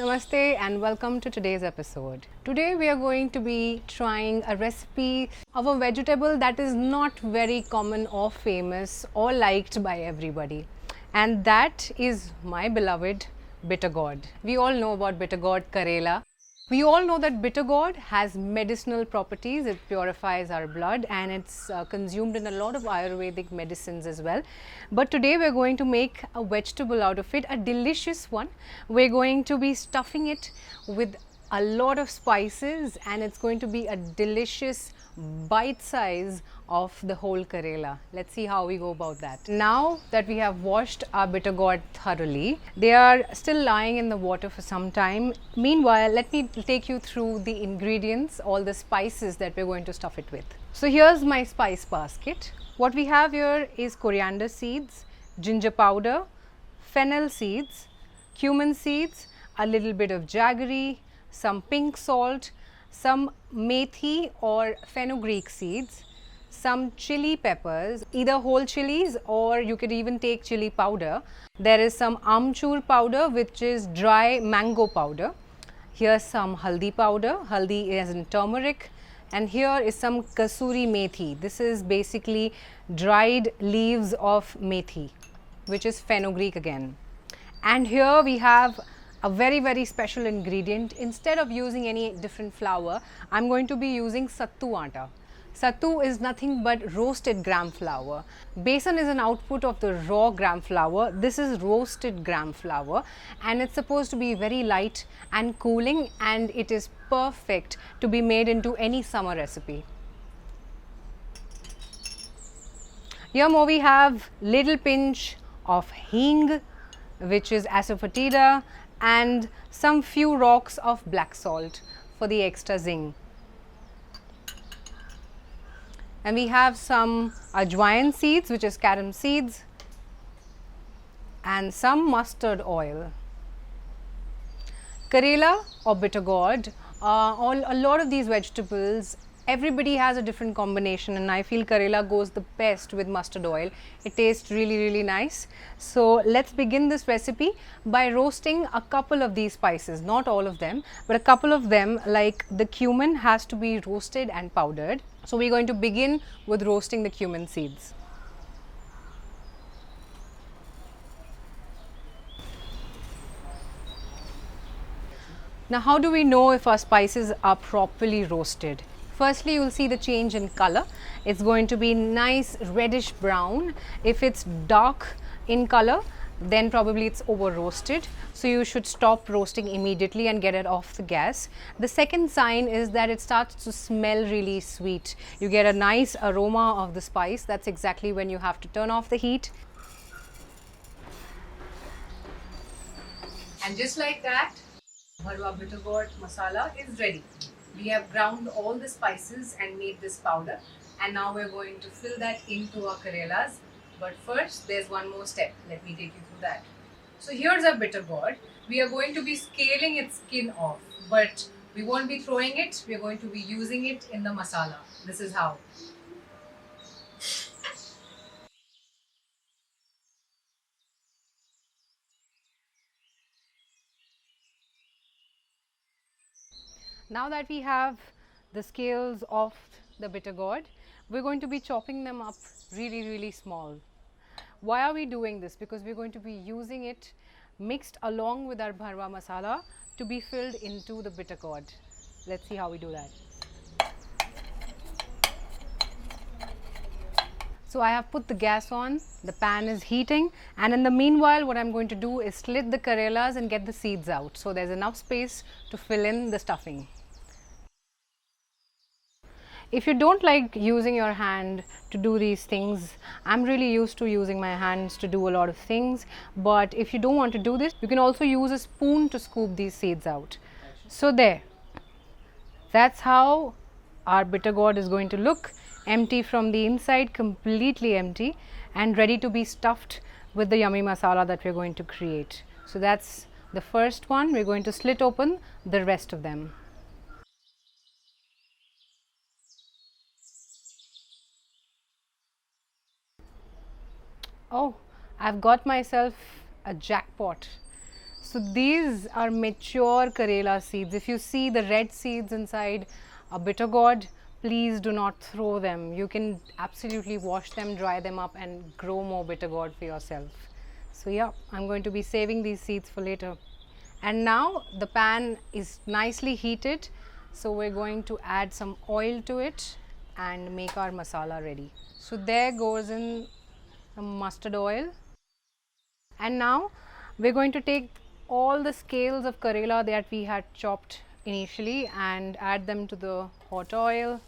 Namaste and welcome to today's episode. Today we are going to be trying a recipe of a vegetable that is not very common or famous or liked by everybody, and that is my beloved bitter gourd. We all know about bitter gourd Karela. We all know that bitter gourd has medicinal properties. It purifies our blood and it's consumed in a lot of Ayurvedic medicines as well. But today we're going to make a vegetable out of it, a delicious one. We're going to be stuffing it with a lot of spices and it's going to be a delicious bite size of the whole Karela. Let's see how we go about that. Now that we have washed our bitter gourd thoroughly, they are still lying in the water for some time. Meanwhile, let me take you through the ingredients, all the spices that we're going to stuff it with. So here's my spice basket. What we have here is coriander seeds, ginger powder, fennel seeds, cumin seeds, a little bit of jaggery, some pink salt, some methi or fenugreek seeds, some chili peppers, either whole chilies or you could even take chili powder. There is some amchur powder, which is dry mango powder. Here's some haldi powder, haldi is in turmeric, and here is some kasuri methi. This is basically dried leaves of methi, which is fenugreek again. And here we have a very special ingredient. Instead of using any different flour, I'm going to be using sattu atta. Sattu is nothing but roasted gram flour. Besan is an output of the raw gram flour. This is roasted gram flour and it's supposed to be very light and cooling, and it is perfect to be made into any summer recipe. Here more we have little pinch of hing, which is asafoetida, and some few rocks of black salt for the extra zing. And we have some ajwain seeds, which is carom seeds, and some mustard oil. Karela or bitter gourd, a lot of these vegetables, everybody has a different combination, and I feel Karela goes the best with mustard oil. It tastes really nice. So let's begin this recipe by roasting a couple of these spices, not all of them, but a couple of them. Like the cumin has to be roasted and powdered. So we're going to begin with roasting the cumin seeds. Now, how do we know if our spices are properly roasted? Firstly, you will see the change in color. It's going to be nice reddish brown. If it's dark in color, then probably it's over roasted. So you should stop roasting immediately and get it off the gas. The second sign is that it starts to smell really sweet. You get a nice aroma of the spice. That's exactly when you have to turn off the heat. And just like that, Bharwa bitter gourd masala is ready. We have ground all the spices and made this powder, and now we're going to fill that into our Karelas. But first, there's one more step. Let me take you through that. So here's our bitter gourd. We are going to be scaling its skin off, but we won't be throwing it. We're going to be using it in the masala. This is how. Now that we have the scales of the bitter gourd, we're going to be chopping them up really small. Why are we doing this? Because we're going to be using it mixed along with our bharwa masala to be filled into the bitter gourd. Let's see how we do that. So I have put the gas on, the pan is heating, and in the meanwhile what I'm going to do is slit the Karelas and get the seeds out. So there's enough space to fill in the stuffing. If you don't like using your hand to do these things, I'm really used to using my hands to do a lot of things, but if you don't want to do this, you can also use a spoon to scoop these seeds out. So there, that's how our bitter gourd is going to look, empty from the inside, completely empty and ready to be stuffed with the yummy masala that we're going to create. So that's the first one. We're going to slit open the rest of them. Oh, I've got myself a jackpot. So these are mature Karela seeds. If you see the red seeds inside a bitter gourd, please do not throw them. You can absolutely wash them, dry them up and grow more bitter gourd for yourself. So yeah, I'm going to be saving these seeds for later. And now the pan is nicely heated. So we're going to add some oil to it and make our masala ready. So there goes in some mustard oil. And now we're going to take all the scales of Karela that we had chopped initially and add them to the hot oil.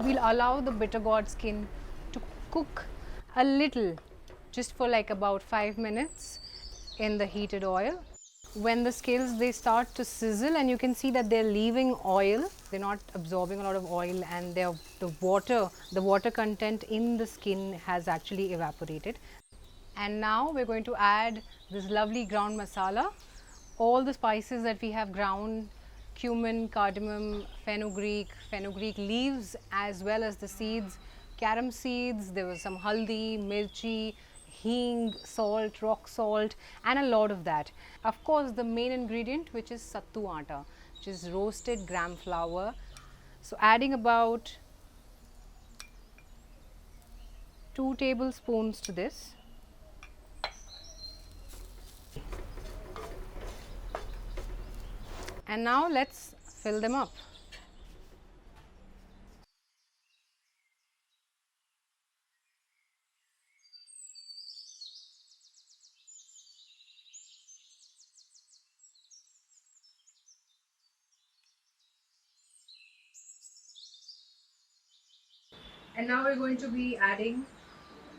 We'll allow the bitter gourd skin to cook a little, just for like about 5 minutes in the heated oil. When the scales, they start to sizzle and you can see that they're leaving oil, they're not absorbing a lot of oil, and the water content in the skin has actually evaporated. And now we're going to add this lovely ground masala, all the spices that we have ground, cumin, cardamom, fenugreek leaves, as well as the seeds, carom seeds, there was some haldi, mirchi, hing, salt, rock salt, and a lot of that. Of course, the main ingredient, which is sattu atta, which is roasted gram flour. So adding about 2 tablespoons to this. And now let's fill them up. And now we're going to be adding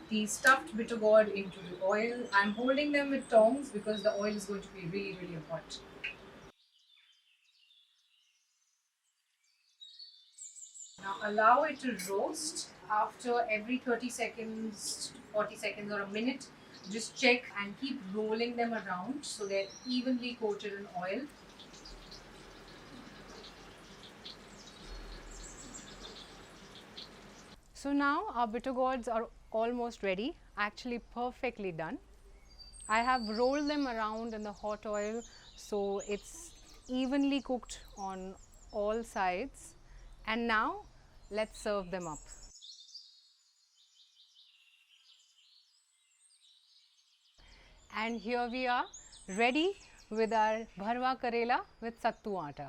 the stuffed bitter gourd into the oil. I'm holding them with tongs because the oil is going to be really, really hot. Now allow it to roast. After every 30 seconds, 40 seconds or a minute, just check and keep rolling them around so they're evenly coated in oil. So now our bitter gourds are almost ready, actually perfectly done. I have rolled them around in the hot oil so it's evenly cooked on all sides. And now let's serve them up. And here we are, ready with our Bharwa Karela with Sattu atta.